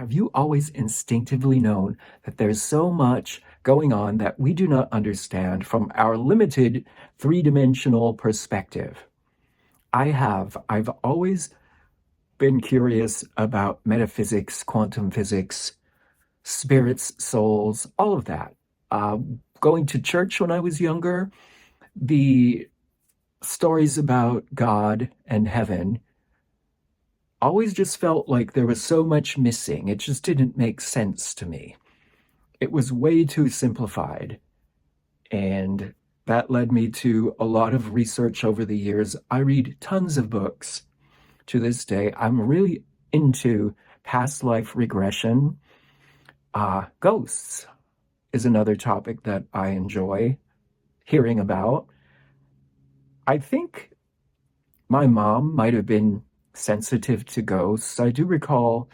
Have you always instinctively known that there's so much going on that we do not understand from our limited three-dimensional perspective? I have. I've always been curious about metaphysics, quantum physics, spirits, souls, all of that. Uh, Going to church when I was younger, the stories about God and heaven always just felt like there was so much missing. It just didn't make sense to me. It was way too simplified. And that led me to a lot of research over the years. I read tons of books to this day. I'm really into past life regression. Ghosts is another topic that I enjoy hearing about. I think my mom might have been sensitive to ghosts. I do recall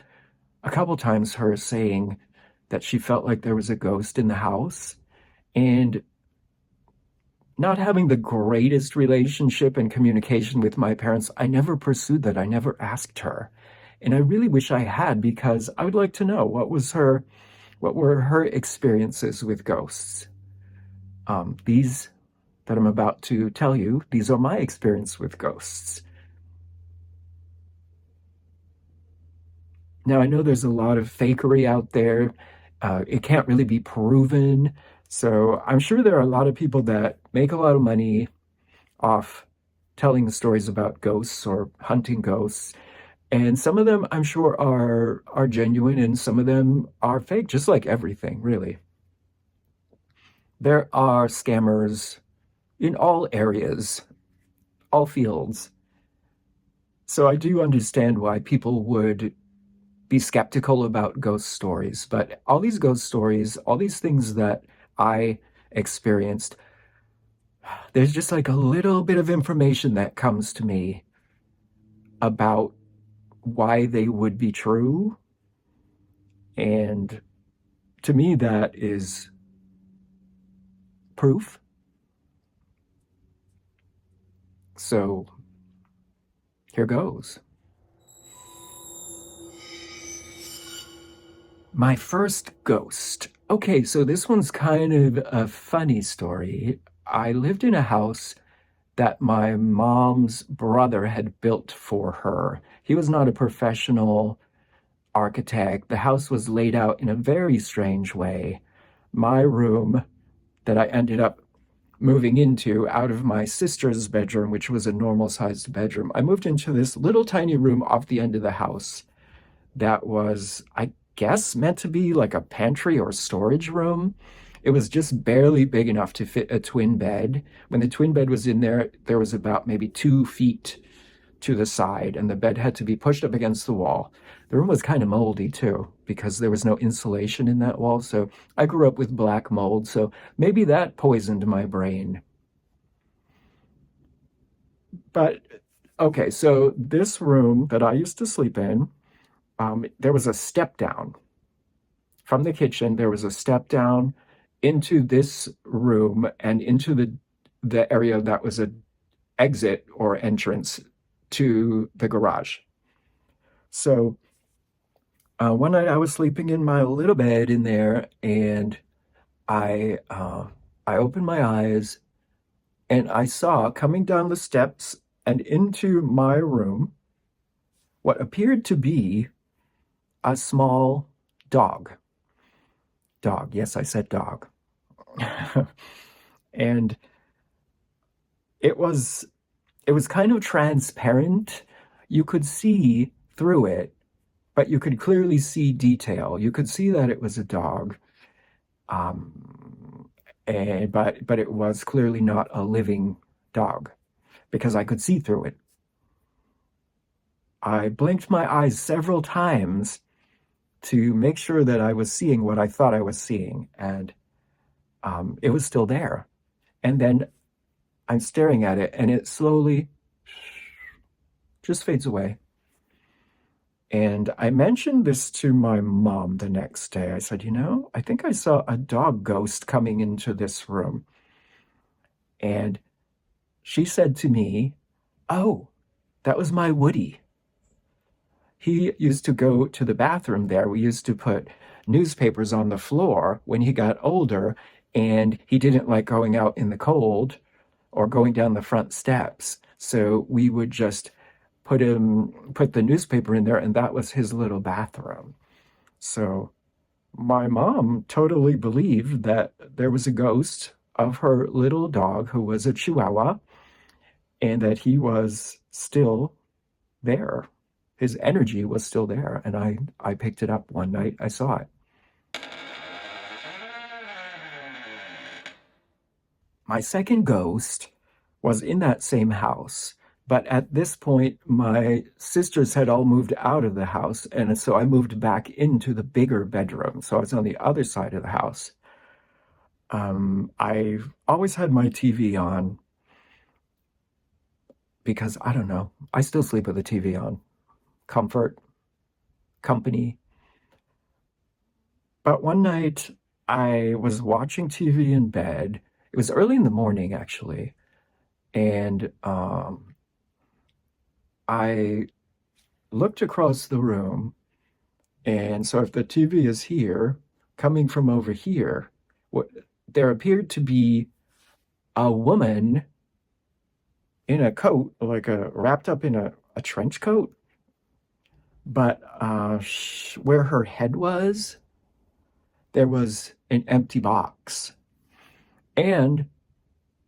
a couple times her saying that she felt like there was a ghost in the house. And not having the greatest relationship and communication with my parents, I never pursued that. I never asked her. And I really wish I had because I would like to know what were her experiences with ghosts. These that I'm about to tell you, these are my experience with ghosts. Now, I know there's a lot of fakery out there. It can't really be proven. So I'm sure there are a lot of people that make a lot of money off telling stories about ghosts or hunting ghosts. And some of them I'm sure are genuine and some of them are fake, just like everything, really. There are scammers in all areas, all fields. So I do understand why people would be skeptical about ghost stories, but all these ghost stories, all these things that I experienced, there's just like a little bit of information that comes to me about why they would be true. And to me, that is proof. So here goes. My first ghost. Okay, so this one's kind of a funny story. I lived in a house that my mom's brother had built for her. He was not a professional architect. The house was laid out in a very strange way. My room that I ended up moving into out of my sister's bedroom, which was a normal sized bedroom, I moved into this little tiny room off the end of the house that was, I guess, meant to be like a pantry or storage room. It was just barely big enough to fit a twin bed. When the twin bed was in there, there was about maybe 2 feet to the side, and the bed had to be pushed up against the wall. The room was kind of moldy too, because there was no insulation in that wall. So I grew up with black mold, so maybe that poisoned my brain. But okay, so this room that I used to sleep in, there was a step down from the kitchen. There was a step down into this room and into the area that was an exit or entrance to the garage. So one night I was sleeping in my little bed in there, and I uh, I opened my eyes and I saw coming down the steps and into my room what appeared to be a small dog. Dog, yes, I said dog. And it was it was kind of transparent. You could see through it, but you could clearly see detail. You could see that it was a dog. Um, but it was clearly not a living dog because I could see through it. I blinked my eyes several times to make sure that I was seeing what I thought I was seeing, and it was still there. And then I'm staring at it, and it slowly just fades away. And I mentioned this to my mom the next day. I said, I think I saw a dog ghost coming into this room. And she said to me, "Oh, that was my Woody. he used to go to the bathroom there. We used to put newspapers on the floor when he got older, and he didn't like going out in the cold or going down the front steps. So we would just put the newspaper in there, and that was his little bathroom. So my mom totally believed that there was a ghost of her little dog who was a Chihuahua and that he was still there. His energy was still there. And I picked it up one night. I saw it. My second ghost was in that same house. But at this point, my sisters had all moved out of the house. And so I moved back into the bigger bedroom. So I was on the other side of the house. I always had my TV on because I don't know. I still sleep with the TV on. Comfort, company. But one night I was watching TV in bed. It was early in the morning, actually. And I looked across the room. And so if the TV is here, coming from over here, what, there appeared to be a woman in a coat, like a wrapped up in a trench coat. But where her head was, there was an empty box. And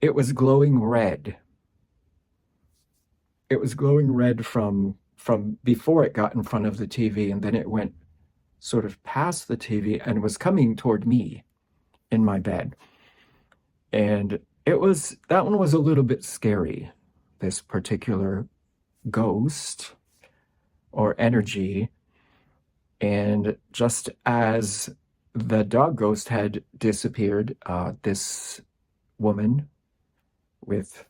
it was glowing red. It was glowing red from before it got in front of the TV, and then it went sort of past the TV and was coming toward me in my bed. And that one was a little bit scary, this particular ghost or energy. And just as the dog ghost had disappeared, this woman with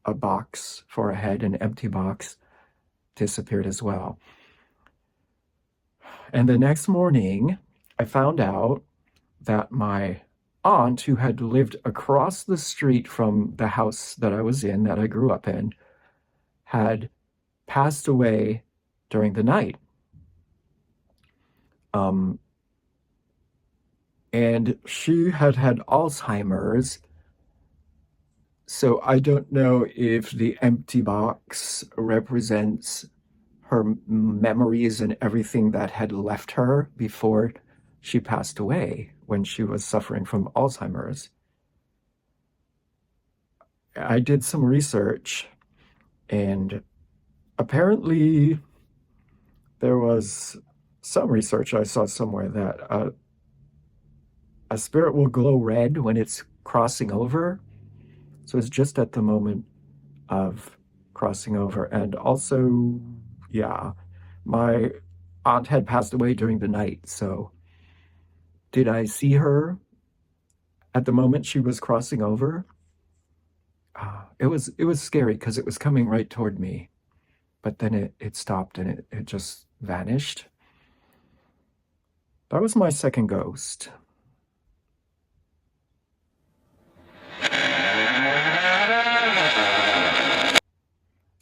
a box for a head, an empty box, disappeared as well. And the next morning, I found out that my aunt, who had lived across the street from the house that I was in, that I grew up in, had passed away during the night. And she had had Alzheimer's. So I don't know if the empty box represents her memories and everything that had left her before she passed away when she was suffering from Alzheimer's. I did some research, and apparently there was some research I saw somewhere that a spirit will glow red when it's crossing over. So it's just at the moment of crossing over. And also, yeah, my aunt had passed away during the night. So did I see her at the moment she was crossing over? It was scary because it was coming right toward me, but then it stopped and it just vanished. That was my second ghost.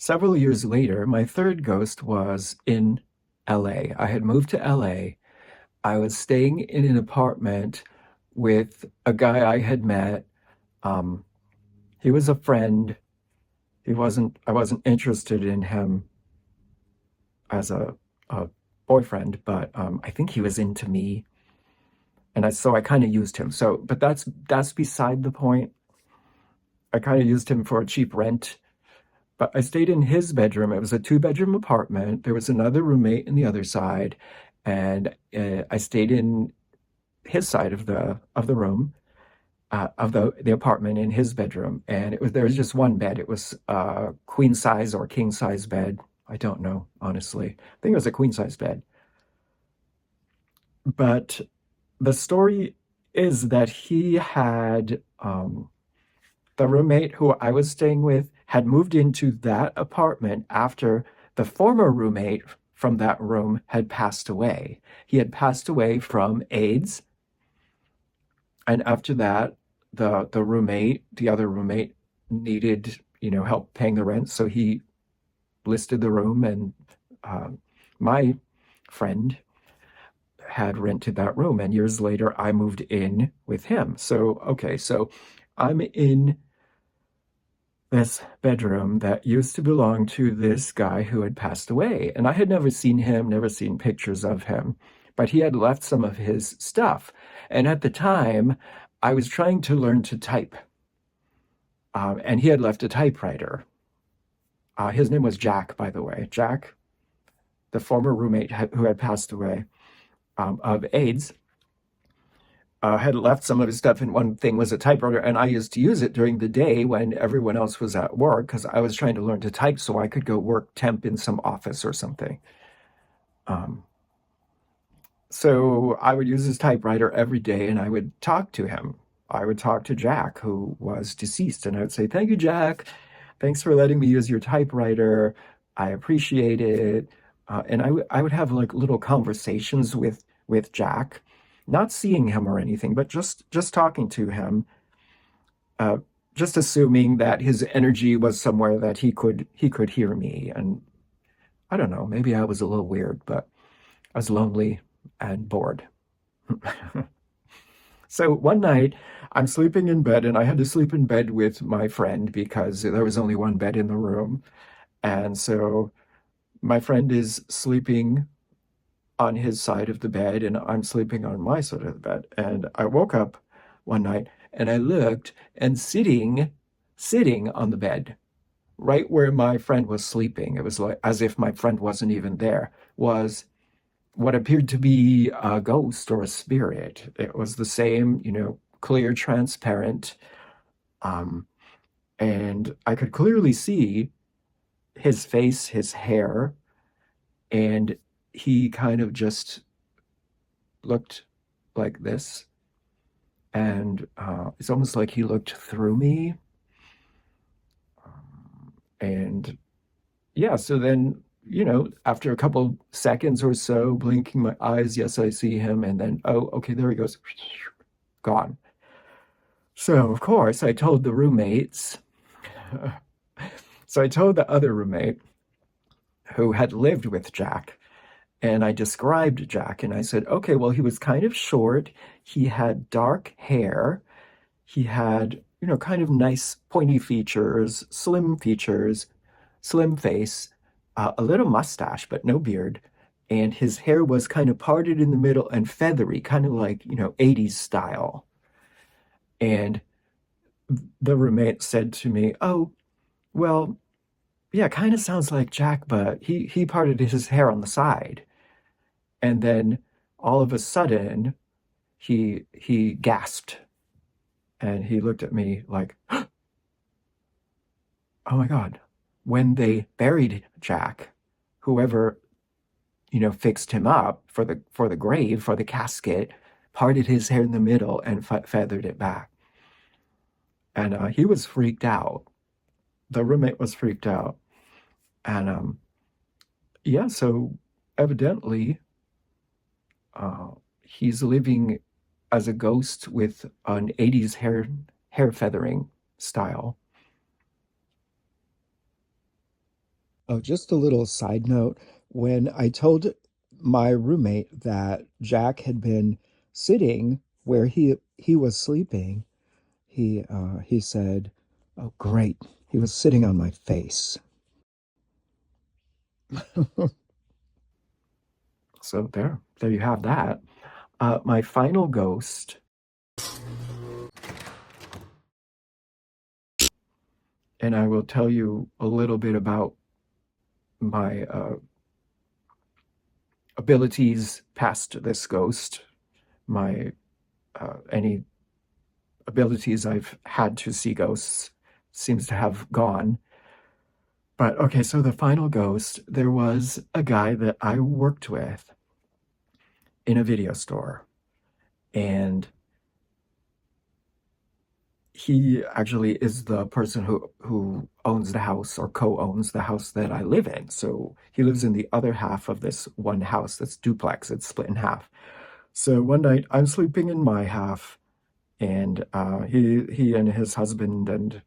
Several years later, my third ghost was in LA. I had moved to LA. I was staying in an apartment with a guy I had met. Um, he was a friend. I wasn't interested in him as a boyfriend, but I think he was into me. And so I kind of used him. So, but that's beside the point. I kind of used him for a cheap rent. But I stayed in his bedroom. It was a two-bedroom apartment. There was another roommate in the other side, and I stayed in his side of the room of the apartment in his bedroom. And there was just one bed. It was a queen size or king size bed. I don't know, honestly. I think it was a queen size bed. But the story is that he had the roommate who I was staying with had moved into that apartment after the former roommate from that room had passed away. He had passed away from AIDS. And after that, the other roommate needed, help paying the rent. So he listed the room, and my friend had rented that room. And years later, I moved in with him. So, okay, so I'm in this bedroom that used to belong to this guy who had passed away. And I had never seen him, never seen pictures of him, but he had left some of his stuff. And at the time, I was trying to learn to type, and he had left a typewriter. His name was Jack, by the way. Jack, the former roommate who had passed away of AIDS, had left some of his stuff, and one thing was a typewriter. And I used to use it during the day when everyone else was at work because I was trying to learn to type so I could go work temp in some office or something. Um, so I would use his typewriter every day and I would talk to him. I would talk to Jack, who was deceased, and I would say, "Thank you, Jack. Thanks for letting me use your typewriter. I appreciate it." And I would have like little conversations with Jack, not seeing him or anything, but just talking to him, uh, just assuming that his energy was somewhere that he could hear me. And I don't know, maybe I was a little weird, but I was lonely and bored. So one night, I'm sleeping in bed, and I had to sleep in bed with my friend because there was only one bed in the room. And so my friend is sleeping on his side of the bed, and I'm sleeping on my side of the bed. And I woke up one night and I looked, and sitting on the bed, right where my friend was sleeping, it was like as if my friend wasn't even there, was what appeared to be a ghost or a spirit. It was the same, clear, transparent, um, and I could clearly see his face, his hair, and he kind of just looked like this. And it's almost like he looked through me. And yeah, so then, after a couple seconds or so, blinking my eyes, yes, I see him. And then, oh, okay, there he goes, gone. So, of course, I told the roommates. So I told the other roommate who had lived with Jack, and I described Jack, and I said, okay, well, he was kind of short. He had dark hair. He had, kind of nice pointy features, slim face, a little mustache, but no beard. And his hair was kind of parted in the middle and feathery, kind of like, 80s style. And the roommate said to me, "Oh, well, yeah, kind of sounds like Jack, but he parted his hair on the side." And then all of a sudden, he gasped and he looked at me like, "Oh my God." When they buried Jack, whoever, fixed him up for the grave, for the casket, parted his hair in the middle and feathered it back. And he was freaked out. The roommate was freaked out. And yeah, so evidently, uh, he's living as a ghost with an 80s hair feathering style. Oh, just a little side note. When I told my roommate that Jack had been sitting where he was sleeping, he said, "Oh, great. He was sitting on my face." So there you have that. My final ghost, and I will tell you a little bit about my abilities past this ghost, my any abilities I've had to see ghosts seems to have gone. But okay, so the final ghost, there was a guy that I worked with in a video store, and he actually is the person who owns the house or co-owns the house that I live in. So he lives in the other half of this one house that's duplex. It's split in half. So one night I'm sleeping in my half, and he and his husband and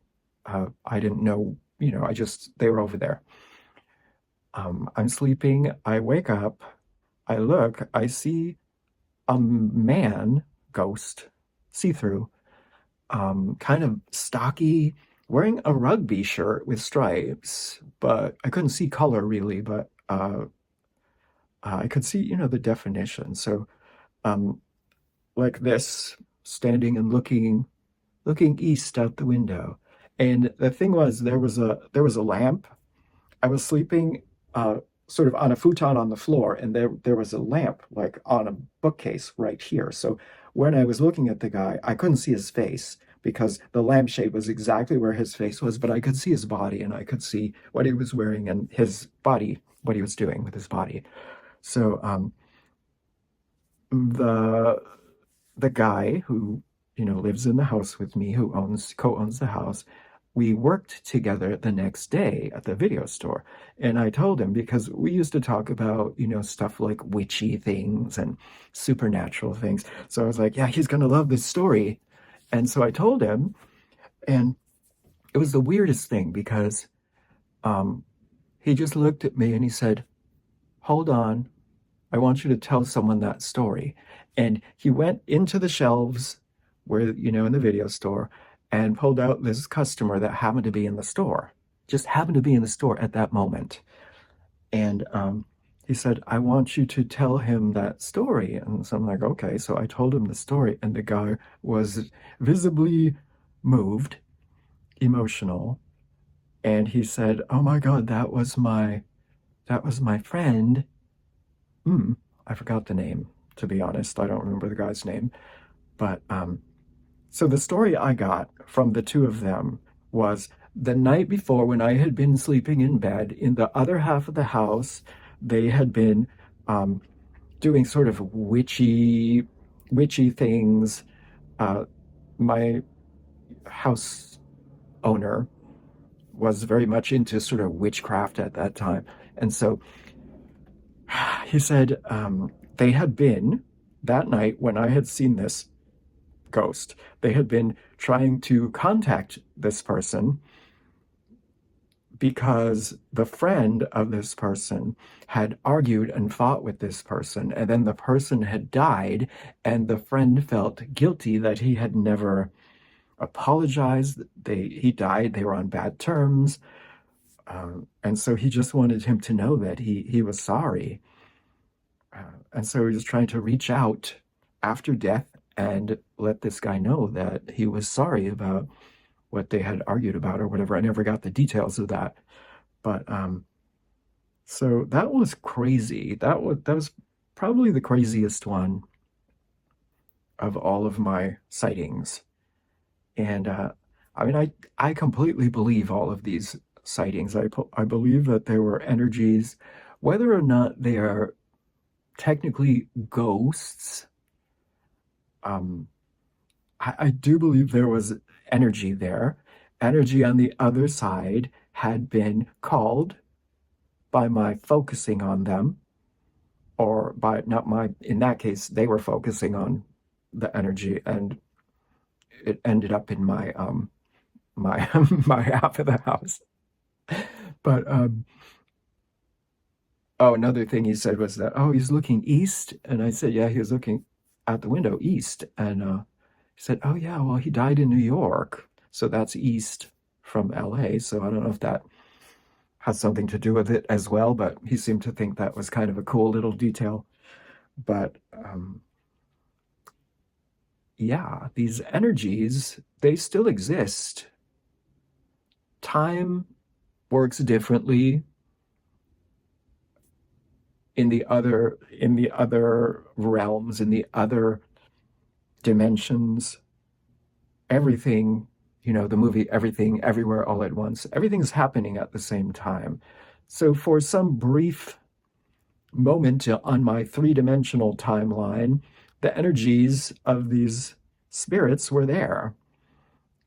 I didn't know, I just they were over there. I'm sleeping. I wake up. I look, I see a man ghost, see through, kind of stocky, wearing a rugby shirt with stripes, but I couldn't see color really, but I could see, the definition. So, um, like this, standing and looking east out the window. And the thing was, there was a lamp. I was sleeping sort of on a futon on the floor, and there was a lamp like on a bookcase right here. So when I was looking at the guy, I couldn't see his face because the lampshade was exactly where his face was, but I could see his body and I could see what he was wearing and his body, what he was doing with his body. So the the guy who lives in the house with me, who owns co-owns the house, we worked together the next day at the video store. And I told him, because we used to talk about stuff like witchy things and supernatural things. So I was like, yeah, he's gonna love this story. And so I told him, and it was the weirdest thing because um he just looked at me and he said, hold on, I want you to tell someone that story. And he went into the shelves where, in the video store, and pulled out this customer that happened to be in the store, just happened to be in the store at that moment. And he said, I want you to tell him that story. And so I'm like, okay. So I told him the story, and the guy was visibly moved, emotional. And he said, oh my God, that was my friend. Hmm, I forgot the name, to be honest. I don't remember the guy's name. But so the story I got from the two of them was the night before, when I had been sleeping in bed in the other half of the house, they had been um, doing sort of witchy things. My house owner was very much into sort of witchcraft at that time. And so he said they had been, that night when I had seen this ghost, they had been trying to contact this person because the friend of this person had argued and fought with this person, and then the person had died, and the friend felt guilty that he had never apologized. He died, they were on bad terms, and so he just wanted him to know that he was sorry. And so he was trying to reach out after death and let this guy know that he was sorry about what they had argued about or whatever. I never got the details of that. But so that was crazy. That was probably the craziest one of all of my sightings. And I mean, I completely believe all of these sightings. I believe that there were energies, whether or not they are technically ghosts. Um, I do believe there was energy there. Energy on the other side had been called by my focusing on them, or by not my, in that case, they were focusing on the energy, and it ended up in my my half of the house. But oh, another thing he said was that, oh, he's looking east, and I said, yeah, he was looking out the window east, and he said, oh yeah, well, he died in New York, so that's east from LA. So I don't know if that has something to do with it as well, but he seemed to think that was kind of a cool little detail. But yeah, these energies, they still exist. Time works differently in the other realms, in the other dimensions. Everything, the movie Everything Everywhere All at Once, everything's happening at the same time. So for some brief moment on my three-dimensional timeline, the energies of these spirits were there,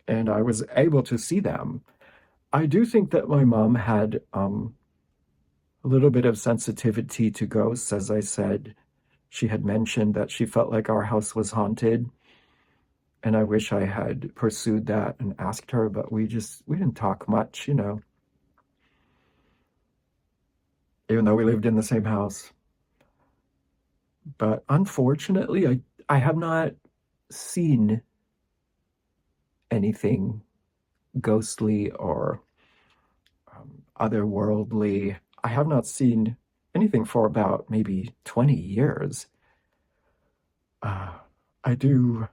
and I was able to see them. I do think that my mom had a little bit of sensitivity to ghosts. As I said, she had mentioned that she felt like our house was haunted, and I wish I had pursued that and asked her, but we didn't talk much, even though we lived in the same house. But unfortunately, I have not seen anything ghostly or otherworldly. I have not seen anything for about maybe 20 years. Uh, I do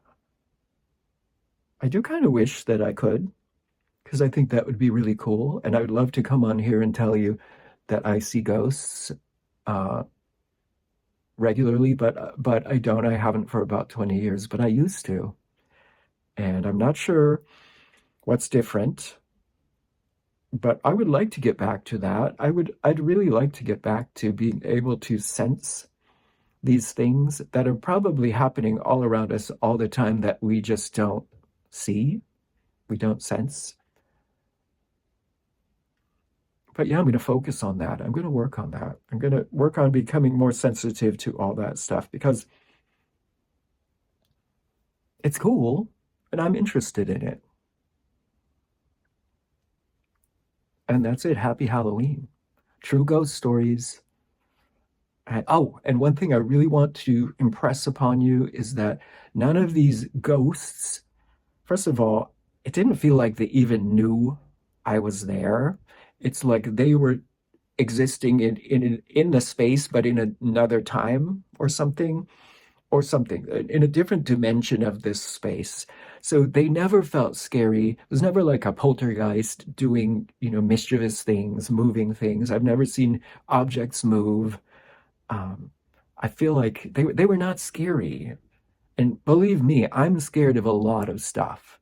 I do kind of wish that I could, because I think that would be really cool. And I would love to come on here and tell you that I see ghosts uh, regularly, but I don't. I haven't for about 20 years, but I used to. And I'm not sure what's different, but I would like to get back to that. I'd really like to get back to being able to sense these things that are probably happening all around us all the time that we just don't see, we don't sense. But yeah, I'm going to focus on that. I'm going to work on that. I'm going to work on becoming more sensitive to all that stuff because it's cool and I'm interested in it. And that's it. Happy Halloween. True ghost stories. And one thing I really want to impress upon you is that none of these ghosts, first of all, it didn't feel like they even knew I was there. It's like they were existing in the space, but in another time or something in a different dimension of this space. So they never felt scary. It was never like a poltergeist doing, mischievous things, moving things. I've never seen objects move. Um, I feel like they were not scary. And believe me, I'm scared of a lot of stuff.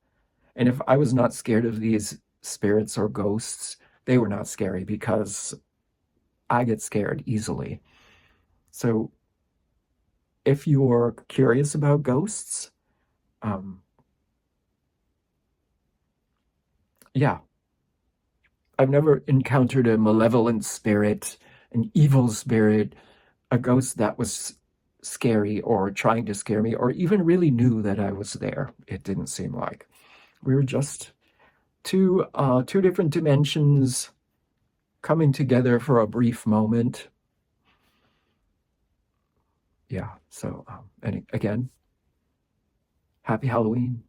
And if I was not scared of these spirits or ghosts, they were not scary because I get scared easily. So if you're curious about ghosts, um, yeah, I've never encountered a malevolent spirit, an evil spirit, a ghost that was scary or trying to scare me, or even really knew that I was there. It didn't seem like we were just two different dimensions coming together for a brief moment. Yeah. So, and again, happy Halloween.